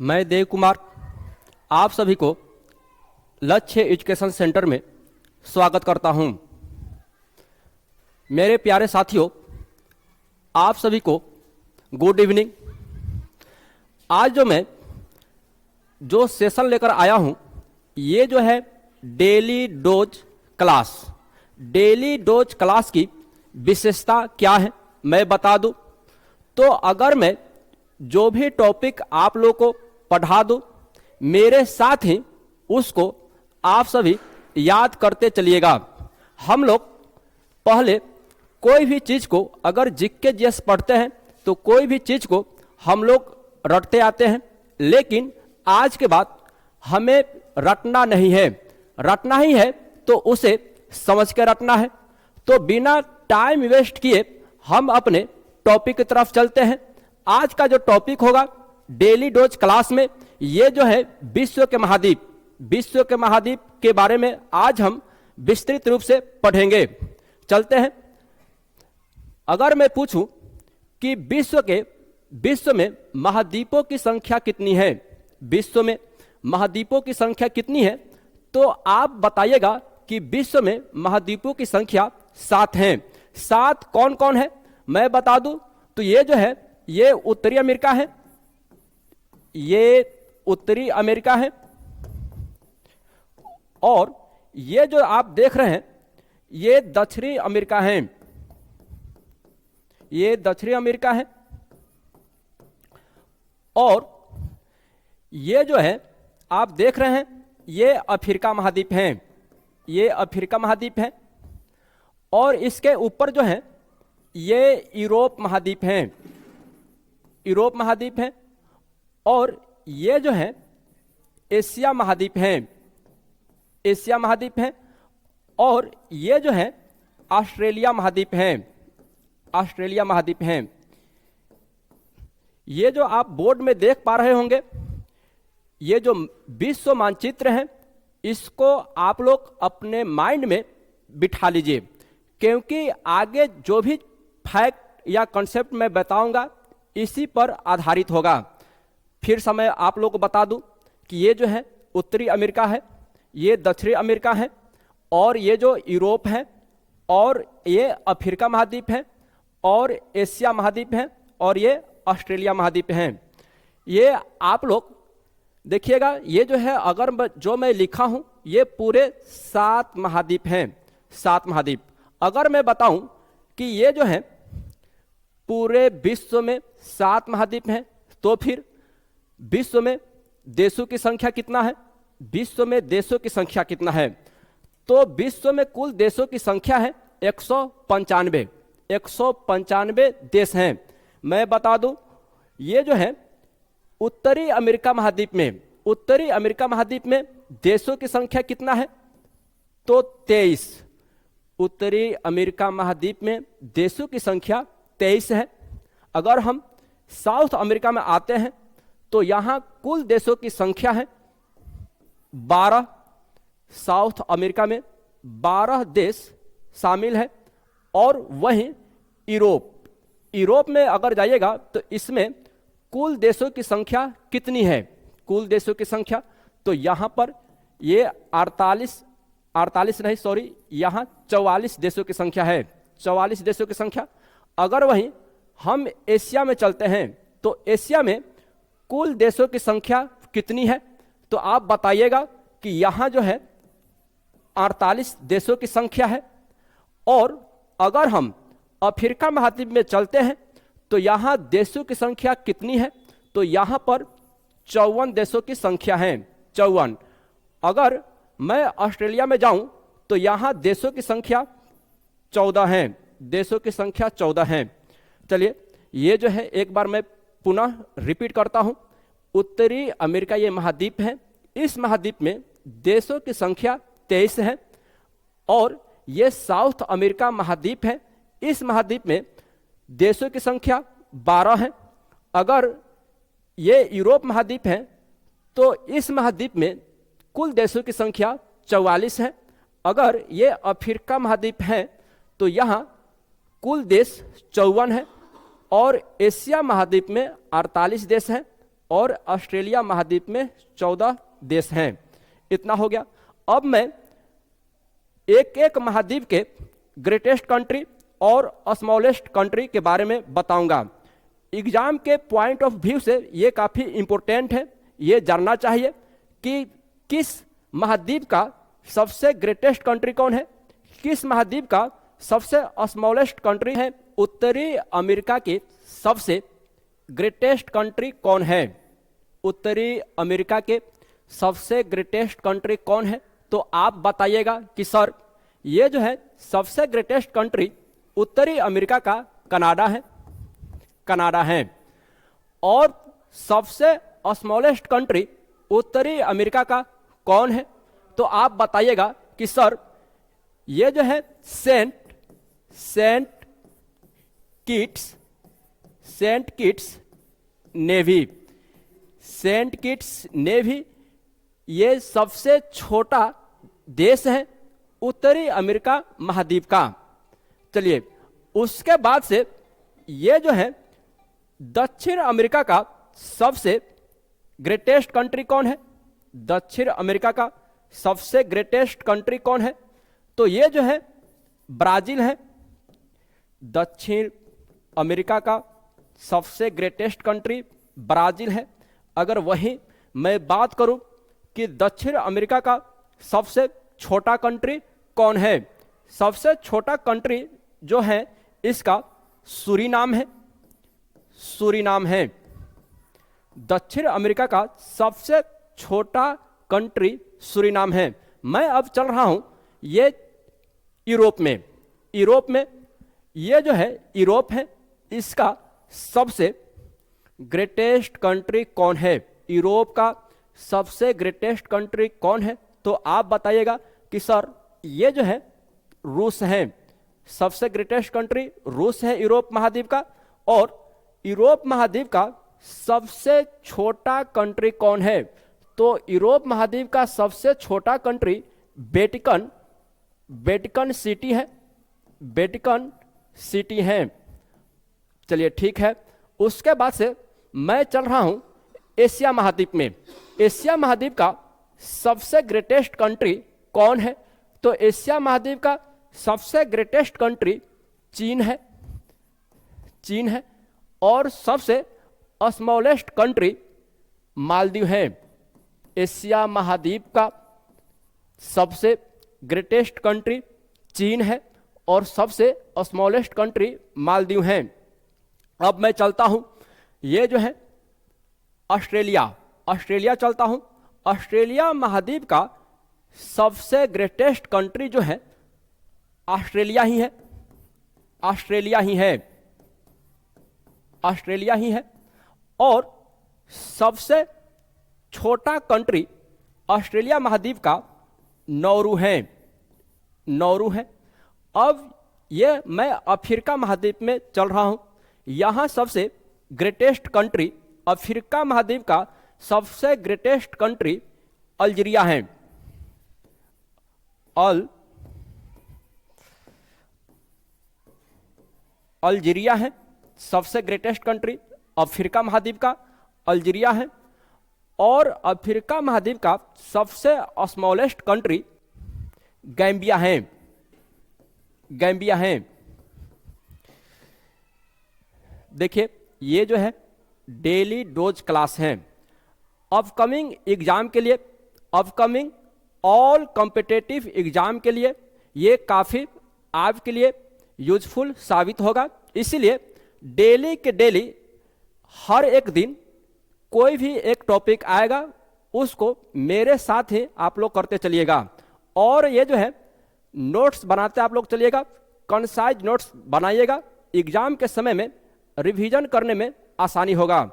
मैं देव कुमार आप सभी को लक्ष्य एजुकेशन सेंटर में स्वागत करता हूं। मेरे प्यारे साथियों, आप सभी को गुड इवनिंग। आज मैं जो सेशन लेकर आया हूं, ये जो है daily dose class. Daily dose class की विशेषता क्या है मैं बता दूं। तो अगर मैं जो भी टॉपिक आप लोग को पढ़ा दूं, मेरे साथ ही उसको आप सभी याद करते चलिएगा। हम लोग पहले कोई भी चीज़ को अगर जीके जीएस पढ़ते हैं तो कोई भी चीज़ को हम लोग रटते आते हैं, लेकिन आज के बाद हमें रटना नहीं है। रटना ही है तो उसे समझ के रटना है। तो बिना टाइम वेस्ट किए हम अपने टॉपिक की तरफ चलते हैं। आज का जो टॉपिक होगा डेली डोज क्लास में, ये जो है विश्व के महाद्वीप के बारे में आज हम विस्तृत रूप से पढ़ेंगे। चलते हैं। अगर मैं पूछूं कि विश्व में महाद्वीपों की संख्या कितनी है, विश्व में महाद्वीपों की संख्या कितनी है, तो आप बताइएगा कि विश्व में महाद्वीपों की संख्या 7 है। 7 कौन कौन है मैं बता दूं तो ये जो है ये उत्तरी अमेरिका है, ये उत्तरी अमेरिका है, और ये जो आप देख रहे हैं ये दक्षिणी अमेरिका है, ये दक्षिणी अमेरिका है, और ये जो है आप देख रहे हैं ये अफ्रीका महाद्वीप है, ये अफ्रीका महाद्वीप है, और इसके ऊपर जो है ये यूरोप महाद्वीप है, यूरोप महाद्वीप है, और ये जो है एशिया महाद्वीप है, एशिया महाद्वीप है, और ये जो है ऑस्ट्रेलिया महाद्वीप है, ऑस्ट्रेलिया महाद्वीप है। ये जो आप बोर्ड में देख पा रहे होंगे ये जो विश्व मानचित्र है, इसको आप लोग अपने माइंड में बिठा लीजिए, क्योंकि आगे जो भी फैक्ट या कॉन्सेप्ट मैं बताऊंगा इसी पर आधारित होगा। फिर से मैं आप लोग को बता दूं कि ये जो है उत्तरी अमेरिका है, ये दक्षिणी अमेरिका है, और ये जो यूरोप है, और ये अफ्रीका महाद्वीप है, और एशिया महाद्वीप है, और ये ऑस्ट्रेलिया महाद्वीप है। ये आप लोग देखिएगा, ये जो है अगर जो मैं लिखा हूं ये पूरे 7 महाद्वीप हैं, 7 महाद्वीप। अगर मैं बताऊं कि ये जो है पूरे विश्व में 7 महाद्वीप हैं, तो फिर विश्व में देशों की संख्या कितना है, विश्व में देशों की संख्या कितना है, तो विश्व में कुल देशों की संख्या है 195 देश हैं। मैं बता दूं ये जो है उत्तरी अमेरिका महाद्वीप में, उत्तरी अमेरिका महाद्वीप में देशों की संख्या कितना है, तो 23। उत्तरी अमेरिका महाद्वीप में देशों की संख्या 23 है। अगर हम साउथ अमेरिका में आते हैं तो यहां कुल देशों की संख्या है 12। साउथ अमेरिका में 12 देश शामिल है, और वहीं यूरोप में अगर जाइएगा तो इसमें कुल देशों की संख्या कितनी है, कुल देशों की संख्या, तो यहां पर ये 44 देशों की संख्या है, 44 देशों की संख्या। अगर वहीं हम एशिया में चलते हैं तो एशिया में कुल देशों की संख्या कितनी है, तो आप बताइएगा कि यहां जो है 48 देशों की संख्या है। और अगर हम अफ्रीका महाद्वीप में चलते हैं तो यहां देशों की संख्या कितनी है, तो यहां पर 54 देशों की संख्या है, 54। अगर मैं ऑस्ट्रेलिया में जाऊं तो यहां देशों की संख्या 14 है, देशों की संख्या 14 है। चलिए, ये जो है एक बार मैं पुनः रिपीट करता हूं। उत्तरी अमेरिका ये महाद्वीप है, इस महाद्वीप में देशों की संख्या 23 है, और ये साउथ अमेरिका महाद्वीप है, इस महाद्वीप में देशों की संख्या 12 है। अगर ये यूरोप महाद्वीप है तो इस महाद्वीप में कुल देशों की संख्या 44 है। अगर ये अफ्रीका महाद्वीप है तो यहाँ कुल देश 54 है, और एशिया महाद्वीप में 48 देश हैं, और ऑस्ट्रेलिया महाद्वीप में 14 देश हैं। इतना हो गया। अब मैं एक एक महाद्वीप के ग्रेटेस्ट कंट्री और स्मॉलेस्ट कंट्री के बारे में बताऊंगा। एग्जाम के पॉइंट ऑफ व्यू से ये काफ़ी इंपॉर्टेंट है, ये जानना चाहिए कि किस महाद्वीप का सबसे ग्रेटेस्ट कंट्री कौन है, किस महाद्वीप का सबसे स्मॉलेस्ट कंट्री है, उत्तरी अमेरिका की सबसे ग्रेटेस्ट कंट्री कौन है, उत्तरी अमेरिका के सबसे ग्रेटेस्ट कंट्री कौन है। तो आप बताइएगा कि सर ये जो है सबसे ग्रेटेस्ट कंट्री उत्तरी अमेरिका का कनाडा है, कनाडा है। और सबसे स्मॉलेस्ट कंट्री उत्तरी अमेरिका का कौन है, तो आप बताइएगा कि सर ये जो है Saint Kitts Nevis, Saint Kitts Nevis ये सबसे छोटा देश है उत्तरी अमेरिका महाद्वीप का। चलिए उसके बाद से ये जो है दक्षिण अमेरिका का सबसे ग्रेटेस्ट कंट्री कौन है, दक्षिण अमेरिका का सबसे ग्रेटेस्ट कंट्री कौन है, तो ये जो है ब्राजील है। दक्षिण अमेरिका का सबसे ग्रेटेस्ट कंट्री ब्राजील है। अगर वहीं मैं बात करूं कि दक्षिण अमेरिका का सबसे छोटा कंट्री कौन है, सबसे छोटा कंट्री जो है इसका सूरीनाम है, सूरीनाम है। दक्षिण अमेरिका का सबसे छोटा कंट्री सूरीनाम है। मैं अब चल रहा हूं ये यूरोप में, यूरोप में ये जो है यूरोप है, इसका सबसे ग्रेटेस्ट कंट्री कौन है, यूरोप का सबसे ग्रेटेस्ट कंट्री कौन है, तो आप बताइएगा कि सर ये जो है रूस है, सबसे ग्रेटेस्ट कंट्री रूस है यूरोप महाद्वीप का। और यूरोप महाद्वीप का सबसे छोटा कंट्री कौन है, तो यूरोप महाद्वीप का सबसे छोटा कंट्री वेटिकन सिटी है, वेटिकन सिटी है। चलिए ठीक है। उसके बाद से मैं चल रहा हूं एशिया महाद्वीप में। एशिया महाद्वीप का सबसे ग्रेटेस्ट कंट्री कौन है, तो एशिया महाद्वीप का सबसे ग्रेटेस्ट कंट्री चीन है, चीन है। और सबसे स्मॉलेस्ट कंट्री मालदीव है। एशिया महाद्वीप का सबसे ग्रेटेस्ट कंट्री चीन है और सबसे स्मॉलेस्ट कंट्री मालदीव है। अब मैं चलता हूं ये जो है ऑस्ट्रेलिया, ऑस्ट्रेलिया चलता हूं। ऑस्ट्रेलिया महाद्वीप का सबसे ग्रेटेस्ट कंट्री जो है ऑस्ट्रेलिया ही है, ऑस्ट्रेलिया ही है, ऑस्ट्रेलिया ही है। और सबसे छोटा कंट्री ऑस्ट्रेलिया महाद्वीप का नौरू है, नौरू है। अब ये मैं अफ्रीका महाद्वीप में चल रहा हूं। यहां सबसे ग्रेटेस्ट कंट्री अफ्रीका महाद्वीप का सबसे ग्रेटेस्ट कंट्री अल्जीरिया है, अल्जीरिया है। सबसे ग्रेटेस्ट कंट्री अफ्रीका महाद्वीप का अल्जीरिया है। और अफ्रीका महाद्वीप का सबसे स्मॉलेस्ट कंट्री गैम्बिया है, गैम्बिया है। देखिए ये जो है डेली डोज क्लास है। अपकमिंग एग्जाम के लिए, अपकमिंग ऑल कॉम्पिटिटिव एग्जाम के लिए ये काफ़ी आपके लिए यूजफुल साबित होगा। इसीलिए डेली के डेली हर एक दिन कोई भी एक टॉपिक आएगा उसको मेरे साथ ही आप लोग करते चलिएगा। और ये जो है नोट्स बनाते आप लोग चलिएगा, कंसाइज नोट्स बनाइएगा, एग्जाम के समय में रिवीजन करने में आसानी होगा।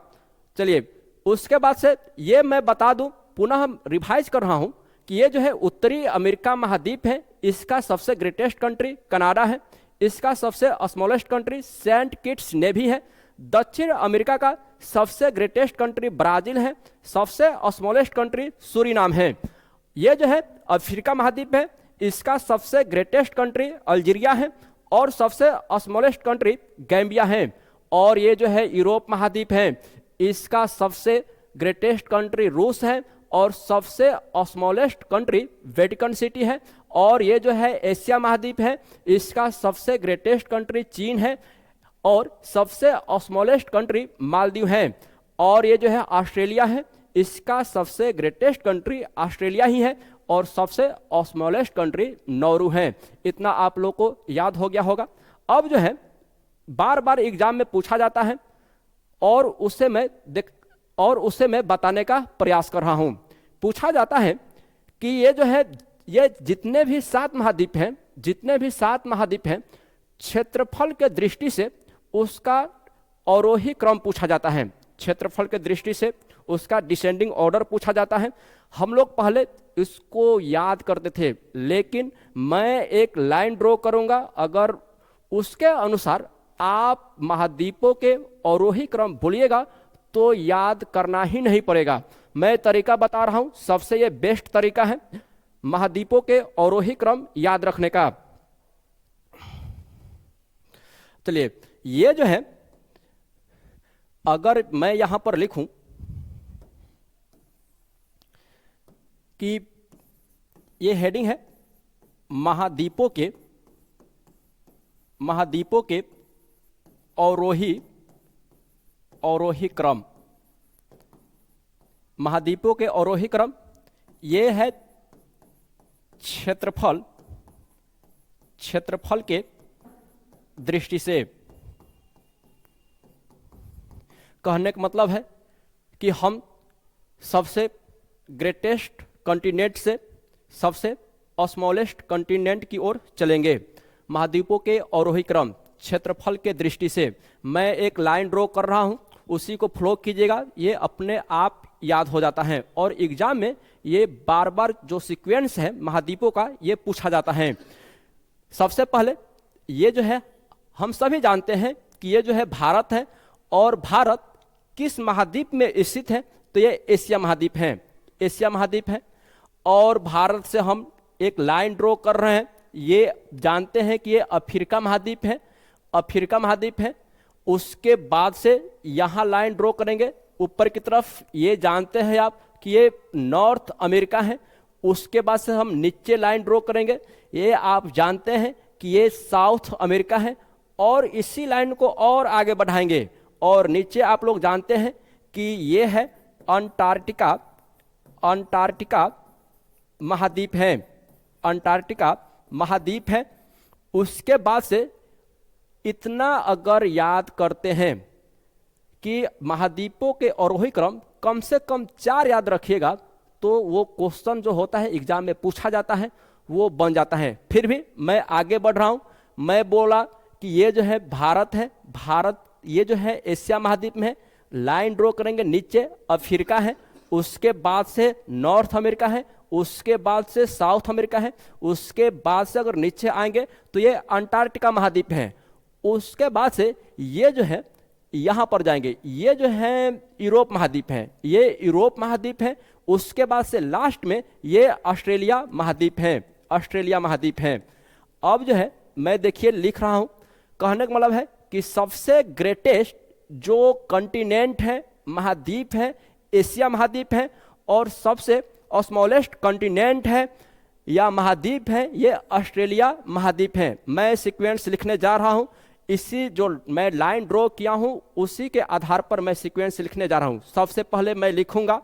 चलिए उसके बाद से ये मैं बता दूं, पुनः रिवाइज कर रहा हूं कि ये जो है उत्तरी अमेरिका महाद्वीप है, इसका सबसे ग्रेटेस्ट कंट्री कनाडा है, इसका सबसे smallest country Saint Kitts Nevis है। दक्षिण अमेरिका का सबसे ग्रेटेस्ट कंट्री ब्राजील है, सबसे स्मॉलेस्ट कंट्री सूरीनाम है। ये जो है अफ्रीका महाद्वीप है, इसका सबसे ग्रेटेस्ट कंट्री अल्जीरिया है और सबसे स्मॉलेस्ट कंट्री गैम्बिया है। और ये जो है यूरोप महाद्वीप है, इसका सबसे ग्रेटेस्ट कंट्री रूस है और सबसे स्मॉलेस्ट कंट्री वेटिकन सिटी है। और ये जो है एशिया महाद्वीप है, इसका सबसे ग्रेटेस्ट कंट्री चीन है और सबसे स्मॉलेस्ट कंट्री मालदीव है। और ये जो है ऑस्ट्रेलिया है, इसका सबसे ग्रेटेस्ट कंट्री ऑस्ट्रेलिया ही है और सबसे स्मॉलेस्ट कंट्री नौरू है। इतना आप लोग को याद हो गया होगा। अब जो है बार बार एग्जाम में पूछा जाता है और उससे मैं बताने का प्रयास कर रहा हूं। पूछा जाता है कि ये जो है ये जितने भी 7 महाद्वीप हैं क्षेत्रफल के दृष्टि से उसका अवरोही क्रम पूछा जाता है। क्षेत्रफल के दृष्टि से उसका डिसेंडिंग ऑर्डर पूछा जाता है। हम लोग पहले इसको याद करते थे, लेकिन मैं एक लाइन ड्रॉ करूंगा, अगर उसके अनुसार आप महाद्वीपों के अवरोही क्रम भूलिएगा तो याद करना ही नहीं पड़ेगा। मैं तरीका बता रहा हूं, सबसे ये बेस्ट तरीका है महाद्वीपों के अवरोही क्रम याद रखने का। चलिए, ये जो है अगर मैं यहां पर लिखूं कि ये हेडिंग है महाद्वीपों के अवरोही क्रम। महाद्वीपों के अवरोही क्रम ये है क्षेत्रफल के दृष्टि से। कहने का मतलब है कि हम सबसे ग्रेटेस्ट कॉन्टिनेंट से सबसे स्मॉलेस्ट कॉन्टिनेंट की ओर चलेंगे। महाद्वीपों के अवरोही क्रम क्षेत्रफल के दृष्टि से मैं एक लाइन ड्रॉ कर रहा हूं, उसी को फ्लो कीजिएगा, ये अपने आप याद हो जाता है। और एग्जाम में ये बार बार जो सीक्वेंस है महाद्वीपों का ये पूछा जाता है। सबसे पहले ये जो है हम सभी जानते हैं कि ये जो है भारत है और भारत किस महाद्वीप में स्थित है, तो ये एशिया महाद्वीप है। और भारत से हम एक लाइन ड्रॉ कर रहे हैं, ये जानते हैं कि ये अफ्रीका महाद्वीप है। उसके बाद से यहाँ लाइन ड्रॉ करेंगे ऊपर की तरफ, ये जानते हैं आप कि ये नॉर्थ अमेरिका है। उसके बाद से हम नीचे लाइन ड्रॉ करेंगे, ये आप जानते हैं कि ये साउथ अमेरिका है। और इसी लाइन को और आगे बढ़ाएंगे और नीचे आप लोग जानते हैं कि ये है अंटार्कटिका महाद्वीप है। उसके बाद से इतना अगर याद करते हैं कि महाद्वीपों के अवरोही क्रम कम से कम 4 याद रखिएगा, तो वो क्वेश्चन जो होता है एग्जाम में पूछा जाता है वो बन जाता है। फिर भी मैं आगे बढ़ रहा हूं। मैं बोला कि ये जो है भारत है, ये जो है एशिया महाद्वीप में है, लाइन ड्रॉ करेंगे, नीचे अफ्रीका है, उसके बाद से नॉर्थ अमेरिका है, उसके बाद से साउथ अमेरिका है, उसके बाद से अगर नीचे आएंगे तो ये अंटार्कटिका महाद्वीप है। उसके बाद से ये जो है यहां पर जाएंगे, ये जो है यूरोप महाद्वीप है, उसके बाद से लास्ट में ये ऑस्ट्रेलिया महाद्वीप है। अब जो है मैं देखिए लिख रहा हूं, कहने का मतलब है कि सबसे ग्रेटेस्ट जो कॉन्टिनेंट है, महाद्वीप है, एशिया महाद्वीप है और सबसे स्मॉलेस्ट कॉन्टिनेंट है या महाद्वीप है, ये ऑस्ट्रेलिया महाद्वीप है। मैं सीक्वेंस लिखने जा रहा हूं, इसी जो मैं लाइन ड्रॉ किया हूं उसी के आधार पर मैं सीक्वेंस लिखने जा रहा हूं। सबसे पहले मैं लिखूंगा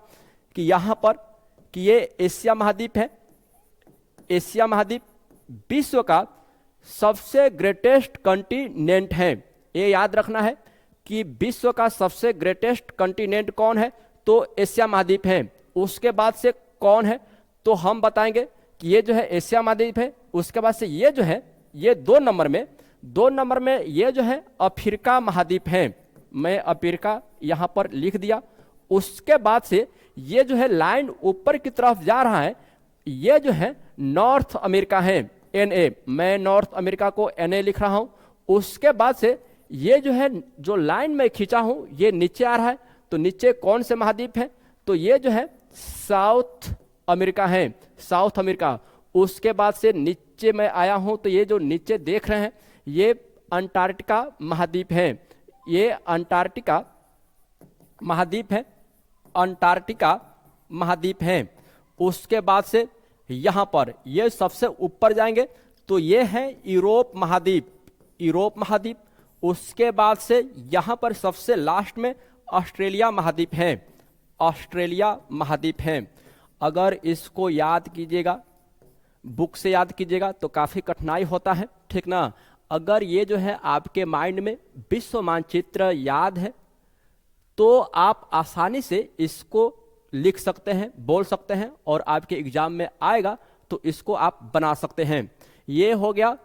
कि यहां पर कि ये एशिया महाद्वीप है। एशिया महाद्वीप विश्व का सबसे ग्रेटेस्ट कॉन्टिनेंट है। ये याद रखना है कि विश्व का सबसे ग्रेटेस्ट कॉन्टिनेंट कौन है, तो एशिया महाद्वीप है। उसके बाद से कौन है, तो हम बताएंगे कि ये जो है एशिया महाद्वीप है। उसके बाद से ये जो है ये 2 नंबर में ये जो है अफ्रीका महाद्वीप है। मैं अफ्रीका यहां पर लिख दिया। उसके बाद से ये जो है लाइन ऊपर की तरफ जा रहा है, ये जो है नॉर्थ अमेरिका है, NA। मैं नॉर्थ अमेरिका को NA लिख रहा हूं। उसके बाद से ये जो है जो लाइन में खींचा हूं ये नीचे आ रहा है, तो नीचे कौन से महाद्वीप है, तो ये जो है साउथ अमेरिका। उसके बाद से नीचे मैं आया हूं, तो ये जो नीचे देख रहे हैं ये अंटार्कटिका महाद्वीप है। ये अंटार्कटिका महाद्वीप है। अंटार्कटिका महाद्वीप है। उसके बाद से यहाँ पर ये सबसे ऊपर जाएंगे तो ये है यूरोप महाद्वीप, यूरोप महाद्वीप। उसके बाद से यहाँ पर सबसे लास्ट में ऑस्ट्रेलिया महाद्वीप है, ऑस्ट्रेलिया महाद्वीप है। अगर इसको याद कीजिएगा, बुक से याद कीजिएगा तो काफ़ी कठिनाई होता है, ठीक ना। अगर ये जो है आपके माइंड में विश्व मानचित्र याद है तो आप आसानी से इसको लिख सकते हैं, बोल सकते हैं और आपके एग्जाम में आएगा तो इसको आप बना सकते हैं। ये हो गया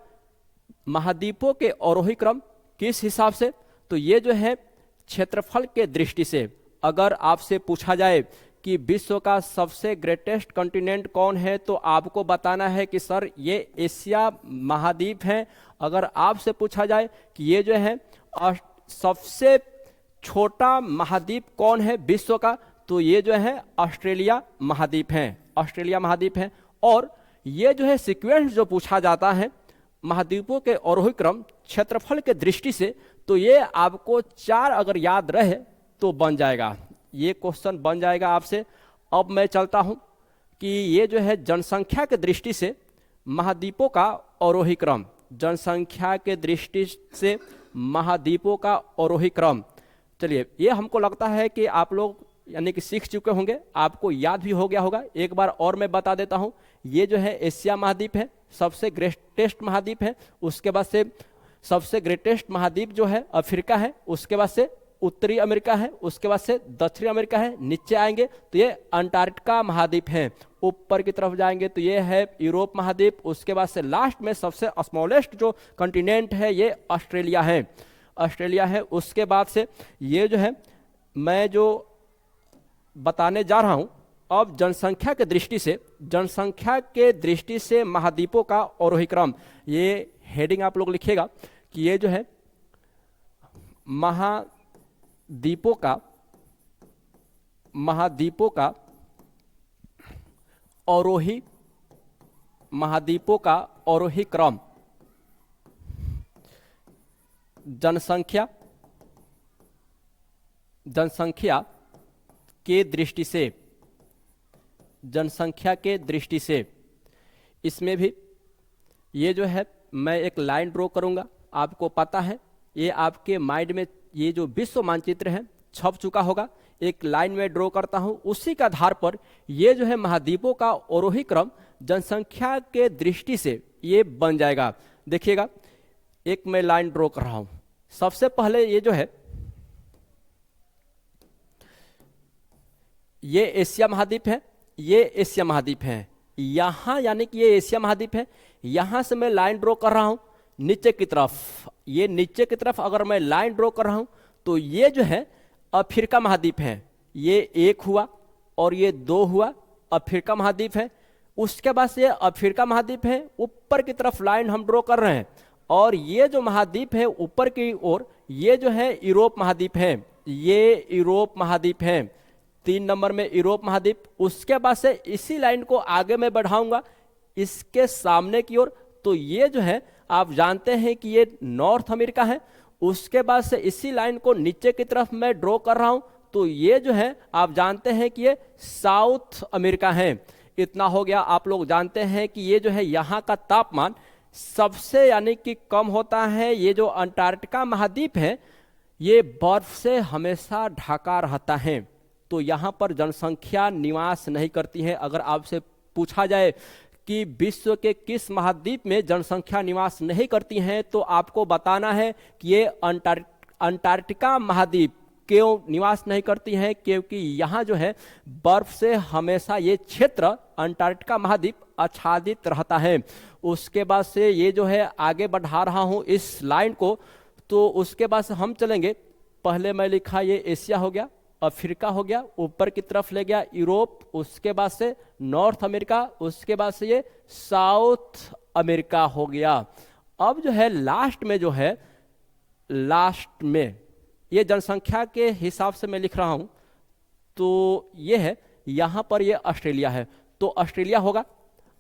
महाद्वीपों के आरोही क्रम किस हिसाब से, तो ये जो है क्षेत्रफल के दृष्टि से। अगर आपसे पूछा जाए कि विश्व का सबसे ग्रेटेस्ट कॉन्टिनेंट कौन है तो आपको बताना है कि सर ये एशिया महाद्वीप है। अगर आपसे पूछा जाए कि ये जो है सबसे छोटा महाद्वीप कौन है विश्व का, तो ये जो है ऑस्ट्रेलिया महाद्वीप है, ऑस्ट्रेलिया महाद्वीप है। और ये जो है सीक्वेंस जो पूछा जाता है महाद्वीपों के आरोही क्रम क्षेत्रफल के दृष्टि से, तो ये आपको 4 अगर याद रहे तो बन जाएगा, ये क्वेश्चन बन जाएगा आपसे। अब मैं चलता हूं कि ये जो है जनसंख्या के दृष्टि से महाद्वीपों का आरोही क्रम, जनसंख्या के दृष्टि से महाद्वीपों का आरोही क्रम। चलिए, ये हमको लगता है कि आप लोग यानी कि सीख चुके होंगे, आपको याद भी हो गया होगा। एक बार और मैं बता देता हूं, ये जो है एशिया महाद्वीप है, सबसे ग्रेटेस्ट महाद्वीप है। उसके बाद से सबसे ग्रेटेस्ट महाद्वीप जो है अफ्रीका है, उसके बाद से उत्तरी अमेरिका है, उसके बाद से दक्षिणी अमेरिका है। नीचे आएंगे तो ये अंटार्कटिका महाद्वीप है। ऊपर की तरफ जाएंगे तो ये है यूरोप महाद्वीप। उसके बाद से लास्ट में सबसे स्मॉलेस्ट जो कॉन्टिनेंट है ये ऑस्ट्रेलिया है, ऑस्ट्रेलिया है। उसके बाद से ये जो है मैं जो बताने जा रहा हूं अब जनसंख्या के दृष्टि से, जनसंख्या के दृष्टि से महाद्वीपों का आरोही क्रम, ये हेडिंग आप लोग लिखिएगा कि ये जो है महाद्वीपों का आरोही, महाद्वीपों का आरोही क्रम जनसंख्या के दृष्टि से, जनसंख्या के दृष्टि से। इसमें भी ये जो है मैं एक लाइन ड्रॉ करूंगा, आपको पता है ये आपके माइंड में ये जो विश्व मानचित्र है छप चुका होगा। एक लाइन में ड्रॉ करता हूं, उसी का आधार पर ये जो है महाद्वीपों का आरोही क्रम जनसंख्या के दृष्टि से ये बन जाएगा। देखिएगा, एक मैं लाइन ड्रॉ कर रहा हूं। सबसे पहले ये जो है ये एशिया महाद्वीप है, ये एशिया महाद्वीप है। यहां यानी कि ये एशिया महाद्वीप है, यहां से मैं लाइन ड्रॉ कर रहा हूं नीचे की तरफ। ये नीचे की तरफ अगर मैं लाइन ड्रॉ कर रहा हूं तो ये जो है अफ्रीका महाद्वीप है। ये 1 हुआ और ये 2 हुआ, अफ्रीका महाद्वीप है। उसके बाद से अफ्रीका महाद्वीप है, ऊपर की तरफ लाइन हम ड्रॉ कर रहे हैं। और ये जो महाद्वीप है ऊपर की ओर, ये जो है यूरोप महाद्वीप है, ये यूरोप महाद्वीप है। 3 नंबर में यूरोप महाद्वीप। उसके बाद से इसी लाइन को आगे मैं बढ़ाऊंगा इसके सामने की ओर, तो ये जो है आप जानते हैं कि ये नॉर्थ अमेरिका है। उसके बाद से इसी लाइन को नीचे की तरफ मैं ड्रॉ कर रहा हूं, तो ये जो है आप जानते हैं कि ये साउथ अमेरिका है। इतना हो गया। आप लोग जानते हैं कि ये जो है यहाँ का तापमान सबसे यानी कि कम होता है। ये जो अंटार्कटिका महाद्वीप है ये बर्फ से हमेशा ढका रहता है, तो यहाँ पर जनसंख्या निवास नहीं करती है। अगर आपसे पूछा जाए कि विश्व के किस महाद्वीप में जनसंख्या निवास नहीं करती है, तो आपको बताना है कि ये अंटार्कटिका महाद्वीप क्यों निवास नहीं करती है, क्योंकि यहाँ जो है बर्फ से हमेशा ये क्षेत्र अंटार्कटिका महाद्वीप आच्छादित रहता है। उसके बाद से ये जो है आगे बढ़ा रहा हूँ इस लाइन को, तो उसके बाद से हम चलेंगे। पहले मैं लिखा ये एशिया हो गया, अफ्रीका हो गया, ऊपर की तरफ ले गया यूरोप, उसके बाद से नॉर्थ अमेरिका, उसके बाद से ये साउथ अमेरिका हो गया। अब जो है लास्ट में जो है, लास्ट में ये जनसंख्या के हिसाब से मैं लिख रहा हूं, तो ये है यहाँ पर ये ऑस्ट्रेलिया है, तो ऑस्ट्रेलिया होगा।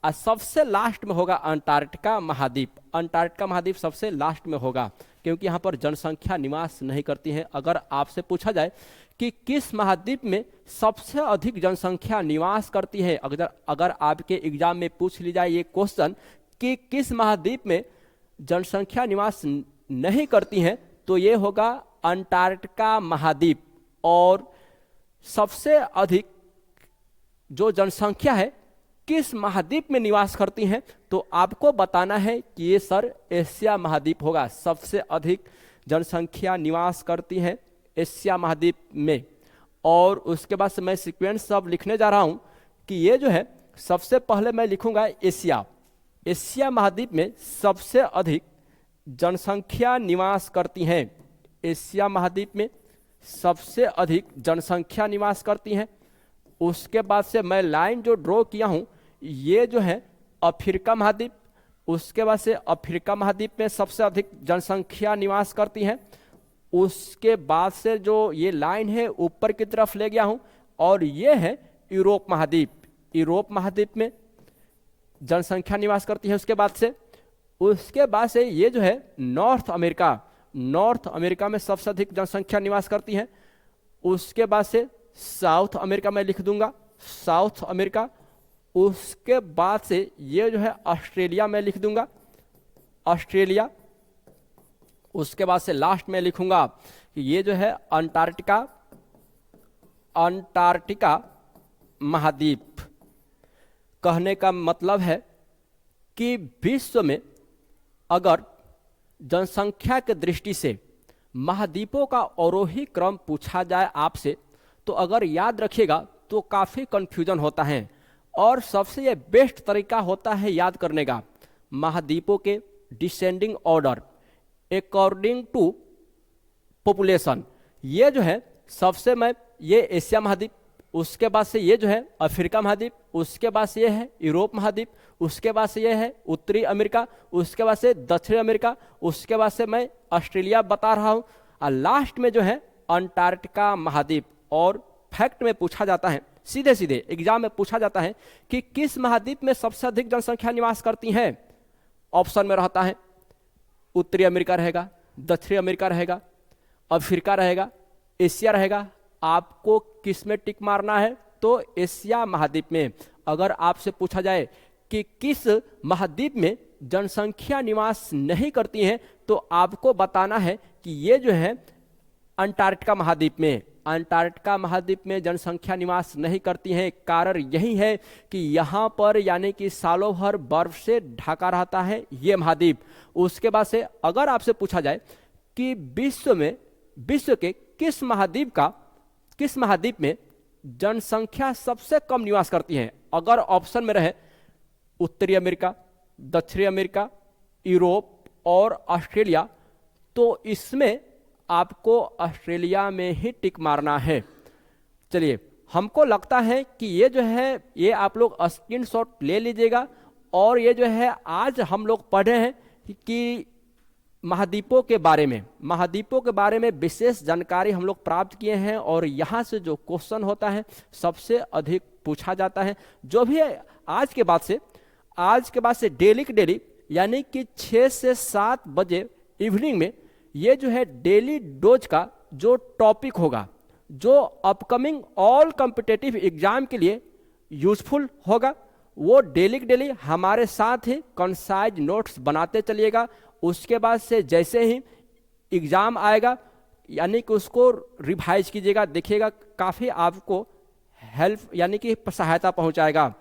और सबसे लास्ट में होगा अंटार्कटिका महाद्वीप। अंटार्कटिका महाद्वीप सबसे लास्ट में होगा क्योंकि यहाँ पर जनसंख्या निवास नहीं करती है। अगर आपसे पूछा जाए कि किस महाद्वीप में सबसे अधिक जनसंख्या निवास करती है, अगर आपके एग्जाम में पूछ ली जाए ये क्वेश्चन कि किस महाद्वीप में जनसंख्या निवास नहीं करती है, तो ये होगा अंटार्कटिका महाद्वीप। और सबसे अधिक जो जनसंख्या है किस महाद्वीप में निवास करती हैं, तो आपको बताना है कि ये सर एशिया महाद्वीप होगा। सबसे अधिक जनसंख्या निवास करती है एशिया महाद्वीप में। और उसके बाद से मैं सीक्वेंस सब लिखने जा रहा हूं कि ये जो है सबसे पहले मैं लिखूंगा एशिया। एशिया महाद्वीप में सबसे अधिक जनसंख्या निवास करती हैं। एशिया महाद्वीप में सबसे अधिक जनसंख्या निवास करती हैं। उसके बाद से मैं लाइन जो ड्रॉ किया हूं ये जो है अफ्रीका महाद्वीप। उसके बाद से अफ्रीका महाद्वीप में सबसे अधिक जनसंख्या निवास करती है। उसके बाद से जो ये लाइन है ऊपर की तरफ ले गया हूं और ये है यूरोप महाद्वीप। यूरोप महाद्वीप में जनसंख्या निवास करती है। उसके बाद से ये जो है नॉर्थ अमेरिका। नॉर्थ अमेरिका में सबसे अधिक जनसंख्या निवास करती है। उसके बाद से साउथ अमेरिका में लिख दूंगा, साउथ अमेरिका। उसके बाद से ये जो है ऑस्ट्रेलिया में लिख दूंगा, ऑस्ट्रेलिया। उसके बाद से लास्ट में लिखूंगा कि ये जो है अंटार्कटिका, अंटार्कटिका महाद्वीप। कहने का मतलब है कि विश्व में अगर जनसंख्या के दृष्टि से महाद्वीपों का अवरोही क्रम पूछा जाए आपसे, तो अगर याद रखिएगा तो काफ़ी कंफ्यूजन होता है और सबसे ये बेस्ट तरीका होता है याद करने का महाद्वीपों के descending order according to population. ये जो है सबसे मैं ये एशिया महाद्वीप, उसके बाद से ये जो है अफ्रीका महाद्वीप, उसके बाद से ये है यूरोप महाद्वीप, उसके बाद से ये है उत्तरी अमेरिका, उसके बाद से दक्षिण अमेरिका, उसके बाद से मैं ऑस्ट्रेलिया बता रहा हूँ और लास्ट में जो है अंटार्कटिका महाद्वीप। और फैक्ट में पूछा जाता है, सीधे सीधे एग्जाम में पूछा जाता है कि किस महाद्वीप में सबसे अधिक जनसंख्या निवास करती है। ऑप्शन में रहता है उत्तरी अमेरिका रहेगा, दक्षिणी अमेरिका रहेगा, अफ्रीका रहेगा, एशिया रहेगा। आपको किस में टिक मारना है, तो एशिया महाद्वीप में। अगर आपसे पूछा जाए कि किस महाद्वीप में जनसंख्या निवास नहीं करती है, तो आपको बताना है कि ये जो है अंटार्कटिका महाद्वीप में। अंटार्कटिका महाद्वीप में जनसंख्या निवास नहीं करती है। कारण यही है कि यहाँ पर यानी कि सालों भर बर्फ से ढका रहता है ये महाद्वीप। उसके बाद से अगर आपसे पूछा जाए कि विश्व के किस महाद्वीप में जनसंख्या सबसे कम निवास करती है, अगर ऑप्शन में रहे उत्तरी अमेरिका, दक्षिणी अमेरिका, यूरोप और ऑस्ट्रेलिया, तो इसमें आपको ऑस्ट्रेलिया में ही टिक मारना है। चलिए, हमको लगता है कि ये जो है ये आप लोग स्क्रीनशॉट ले लीजिएगा। और ये जो है आज हम लोग पढ़े हैं कि महाद्वीपों के बारे में विशेष जानकारी हम लोग प्राप्त किए हैं और यहाँ से जो क्वेश्चन होता है सबसे अधिक पूछा जाता है। जो भी है आज के बाद से डेली यानी कि 6 से 7 बजे इवनिंग में ये जो है डेली डोज का जो टॉपिक होगा, जो अपकमिंग ऑल कॉम्पिटिटिव एग्जाम के लिए यूजफुल होगा, वो डेली हमारे साथ ही कंसाइज नोट्स बनाते चलिएगा। उसके बाद से जैसे ही एग्जाम आएगा यानी कि उसको रिवाइज कीजिएगा, देखिएगा काफ़ी आपको हेल्प यानी कि सहायता पहुंचाएगा।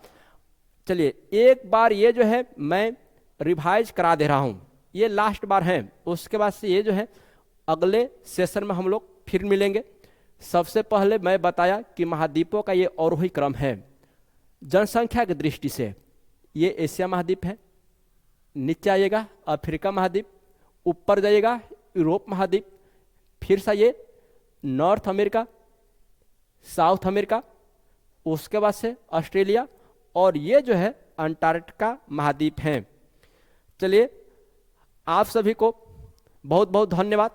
चलिए, एक बार ये जो है मैं रिवाइज करा दे रहा हूँ, ये लास्ट बार है। उसके बाद से ये जो है अगले सेशन में हम लोग फिर मिलेंगे। सबसे पहले मैं बताया कि महाद्वीपों का ये अवरोही क्रम है। जनसंख्या की दृष्टि से ये एशिया महाद्वीप है, नीचे आइएगा अफ्रीका महाद्वीप, ऊपर जाइएगा यूरोप महाद्वीप, फिर से ये नॉर्थ अमेरिका, साउथ अमेरिका, उसके बाद से ऑस्ट्रेलिया और ये जो है अंटार्कटिका महाद्वीप हैं। चलिए, आप सभी को बहुत बहुत धन्यवाद।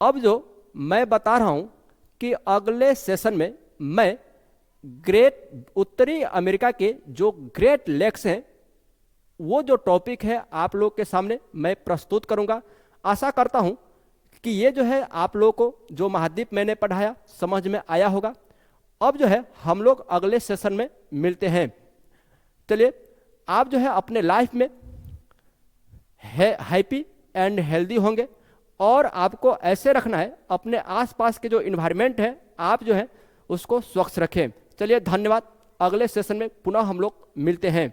अब जो मैं बता रहा हूं कि अगले सेशन में मैं ग्रेट उत्तरी अमेरिका के जो ग्रेट लेक्स हैं, वो जो टॉपिक है आप लोग के सामने मैं प्रस्तुत करूंगा। आशा करता हूं कि ये जो है आप लोगों को जो महाद्वीप मैंने पढ़ाया समझ में आया होगा। अब जो है हम लोग अगले सेशन में मिलते हैं। चलिए, आप जो है अपने लाइफ में हैप्पी एंड हेल्दी होंगे, और आपको ऐसे रखना है अपने आसपास के जो इन्वायरमेंट है आप जो है उसको स्वच्छ रखें। चलिए, धन्यवाद। अगले सेशन में पुनः हम लोग मिलते हैं।